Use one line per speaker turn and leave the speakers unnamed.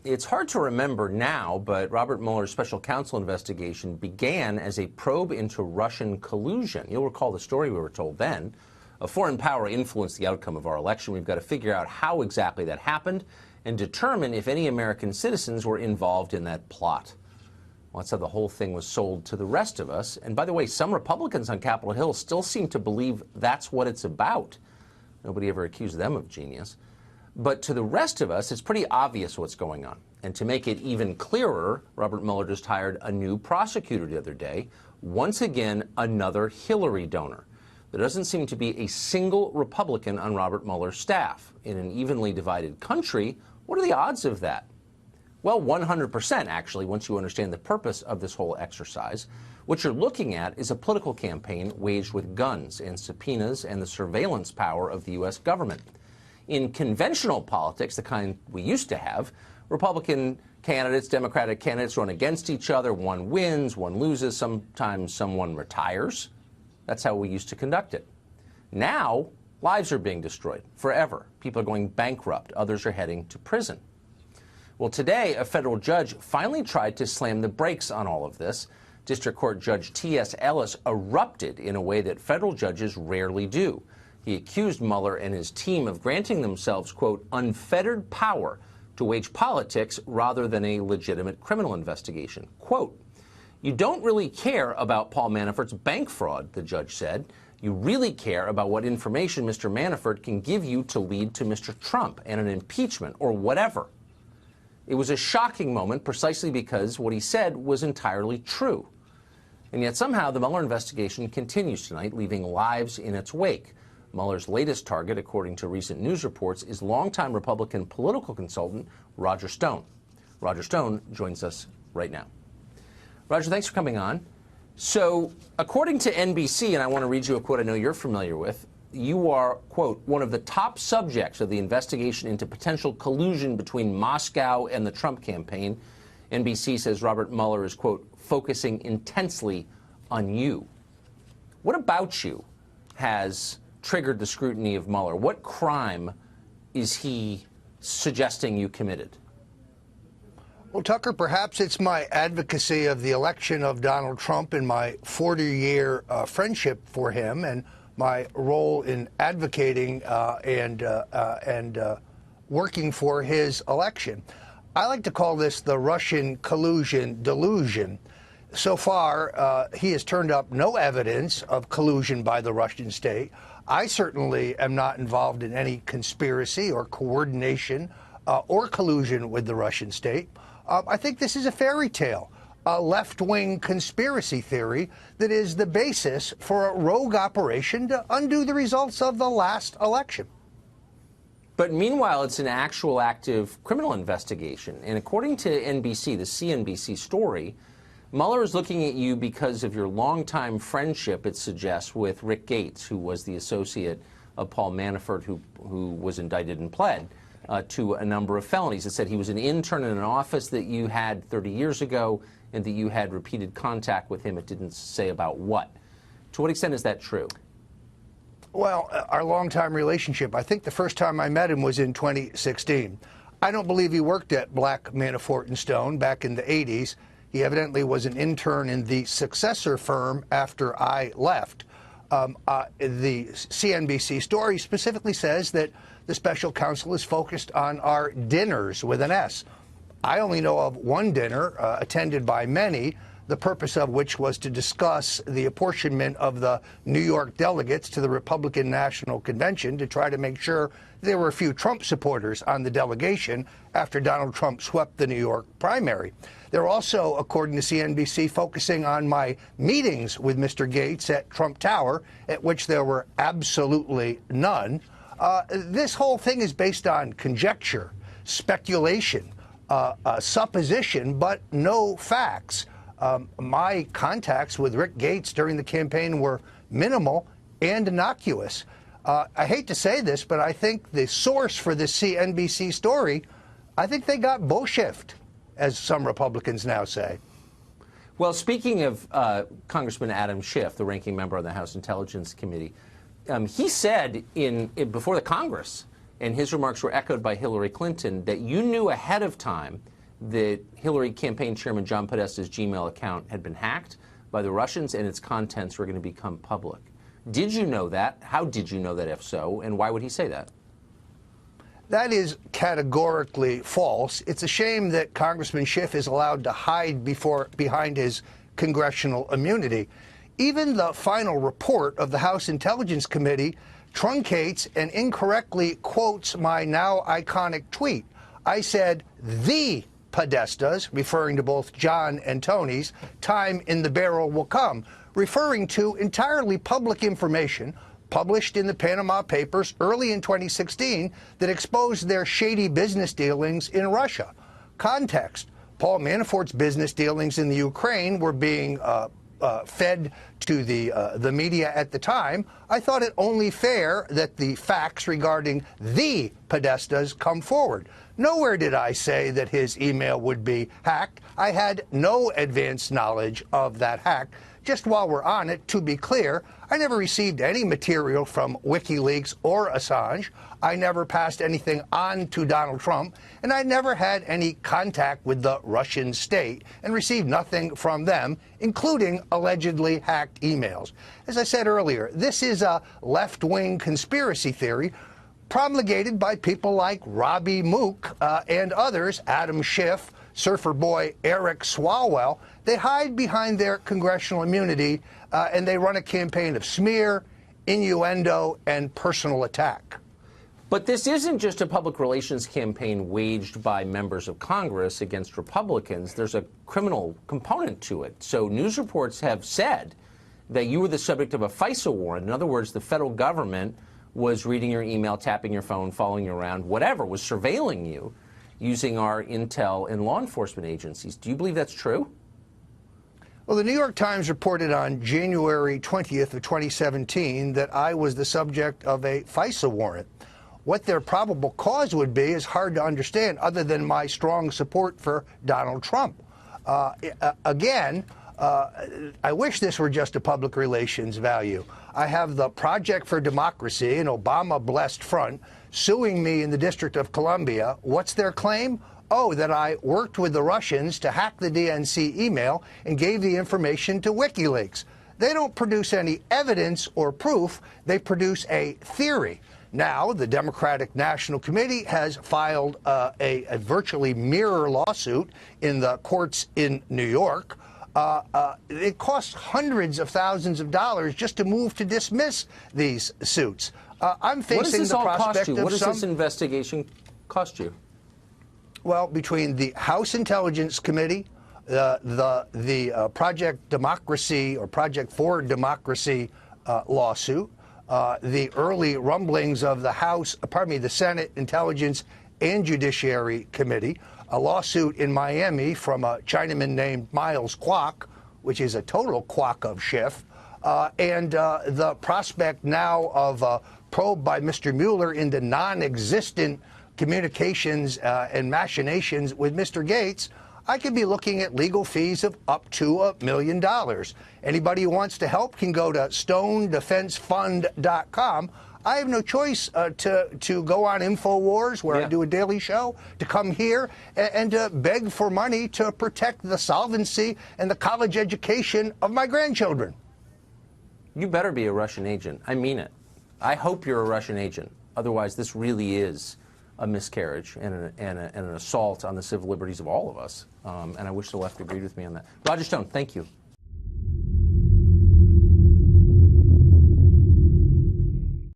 It's hard to remember now, but Robert Mueller's special counsel investigation began as a probe into Russian collusion. You'll recall the story we were told then. A foreign power influenced the outcome of our election. We've got to figure out how exactly that happened and determine if any American citizens were involved in that plot. Well, that's how the whole thing was sold to the rest of us. And by the way, some Republicans on Capitol Hill still seem to believe that's what it's about. Nobody ever accused them of genius. But to the rest of us, it's pretty obvious what's going on. And to make it even clearer, Robert Mueller just hired a new prosecutor the other day. Once again, another Hillary donor. There doesn't seem to be a single Republican on Robert Mueller's staff. In an evenly divided country, what are the odds of that? Well, 100% actually, once you understand the purpose of this whole exercise. What you're looking at is a political campaign waged with guns and subpoenas and the surveillance power of the U.S. government. In conventional politics, the kind we used to have, Republican candidates, Democratic candidates run against each other. One wins, one loses, sometimes someone retires. That's how we used to conduct it. Now, lives are being destroyed forever. People are going bankrupt. Others are heading to prison. Well, today, a federal judge finally tried to slam the brakes on all of this. District Court Judge T.S. Ellis erupted in a way that federal judges rarely do. He accused Mueller and his team of granting themselves, quote, unfettered power to wage politics rather than a legitimate criminal investigation. Quote, you don't really care about Paul Manafort's bank fraud, the judge said. You really care about what information Mr. Manafort can give you to lead to Mr. Trump and an impeachment or whatever. It was a shocking moment precisely because what he said was entirely true. And yet somehow the Mueller investigation continues tonight, leaving lives in its wake. Mueller's latest target, according to recent news reports, is longtime Republican political consultant Roger Stone. Roger Stone joins us right now. Roger, thanks for coming on. So, according to NBC, and I want to read you a quote I know you're familiar with, you are, quote, one of the top subjects of the investigation into potential collusion between Moscow and the Trump campaign. NBC says Robert Mueller is, quote, focusing intensely on you. What about you has triggered the scrutiny of Mueller? What crime is he suggesting you committed?
Well, Tucker, perhaps it's my advocacy of the election of Donald Trump and my 40-year friendship for him and my role in advocating and working for his election. I like to call this the Russian collusion delusion. So far, he has turned up no evidence of collusion by the Russian state. I certainly am not involved in any conspiracy or coordination or collusion with the Russian state. I think this is a fairy tale, a left-wing conspiracy theory that is the basis for a rogue operation to undo the results of the last election.
But meanwhile, it's an actual active criminal investigation. And according to NBC, the CNBC story, Mueller is looking at you because of your longtime friendship, it suggests, with Rick Gates, who was the associate of Paul Manafort, who was indicted and pled to a number of felonies. It said he was an intern in an office that you had 30 years ago and that you had repeated contact with him. It didn't say about what. To what extent is that true?
Well, our longtime relationship, I think the first time I met him was in 2016. I don't believe he worked at Black, Manafort and Stone back in the 80s. He evidently was an intern in the successor firm after I left. The CNBC story specifically says that the special counsel is focused on our dinners with an S. I only know of one dinner attended by many, the purpose of which was to discuss the apportionment of the New York delegates to the Republican National Convention to try to make sure there were a few Trump supporters on the delegation after Donald Trump swept the New York primary. They're also, according to CNBC, focusing on my meetings with Mr. Gates at Trump Tower, at which there were absolutely none. This whole thing is based on conjecture, speculation, supposition, but no facts. My contacts with Rick Gates during the campaign were minimal and innocuous. I hate to say this, but I think the source for this CNBC story, I think they got bullshiffed, as some Republicans now say.
Well, speaking of Congressman Adam Schiff, the ranking member on the House Intelligence Committee, he said before the Congress and his remarks were echoed by Hillary Clinton, that you knew ahead of time that Hillary campaign chairman John Podesta's Gmail account had been hacked by the Russians and its contents were going to become public. Did you know that? How did you know that, if so, and why would he say that?
That is categorically false. It's a shame that Congressman Schiff is allowed to hide behind his congressional immunity. Even the final report of the House Intelligence Committee truncates and incorrectly quotes my now iconic tweet. I said, "The Podestas," referring to both John and Tony's, "time in the barrel will come," referring to entirely public information published in the Panama Papers early in 2016 that exposed their shady business dealings in Russia. Context: Paul Manafort's business dealings in the Ukraine were being fed to the media at the time. I thought it only fair that the facts regarding the Podestas come forward. Nowhere did I say that his email would be hacked. I had no advance knowledge of that hack. Just while we're on it, to be clear, I never received any material from WikiLeaks or Assange. I never passed anything on to Donald Trump, and I never had any contact with the Russian state and received nothing from them, including allegedly hacked emails. As I said earlier, this is a left-wing conspiracy theory promulgated by people like Robbie Mook and others, Adam Schiff, surfer boy Eric Swalwell. They hide behind their congressional immunity, and they run a campaign of smear, innuendo, and personal attack.
But this isn't just a public relations campaign waged by members of Congress against Republicans. There's a criminal component to it. So news reports have said that you were the subject of a FISA warrant. In other words, the federal government was reading your email, tapping your phone, following you around, whatever, was surveilling you using our intel and law enforcement agencies. Do you believe that's true?
Well, the New York Times reported on January 20th of 2017 that I was the subject of a FISA warrant. What their probable cause would be is hard to understand, other than my strong support for Donald Trump. Again, I wish this were just a public relations value. I have the Project for Democracy, an Obama-blessed front, suing me in the District of Columbia. What's their claim? Oh, that I worked with the Russians to hack the DNC email and gave the information to WikiLeaks. They don't produce any evidence or proof. They produce a theory. Now, the Democratic National Committee has filed a virtually mirror lawsuit in the courts in New York. It costs hundreds of thousands of dollars just to move to dismiss these suits. I'm facing the prospect of
what does this investigation cost you?
Well, between the House Intelligence Committee, the Project Democracy or Project for Democracy lawsuit, the early rumblings of the Senate Intelligence and Judiciary Committee, a lawsuit in Miami from a Chinaman named Miles Kwok, which is a total quack of Schiff, and the prospect now of a probe by Mr. Mueller into non-existent communications and machinations with Mr. Gates. I could be looking at legal fees of up to $1 million. Anybody who wants to help can go to stonedefensefund.com. I have no choice to go on InfoWars, where I do a daily show, to come here and to beg for money to protect the solvency and the college education of my grandchildren.
You better be a Russian agent. I mean it. I hope you're a Russian agent. Otherwise, this really is a miscarriage and an assault on the civil liberties of all of us. And I wish the left agreed with me on that. Roger Stone, thank you.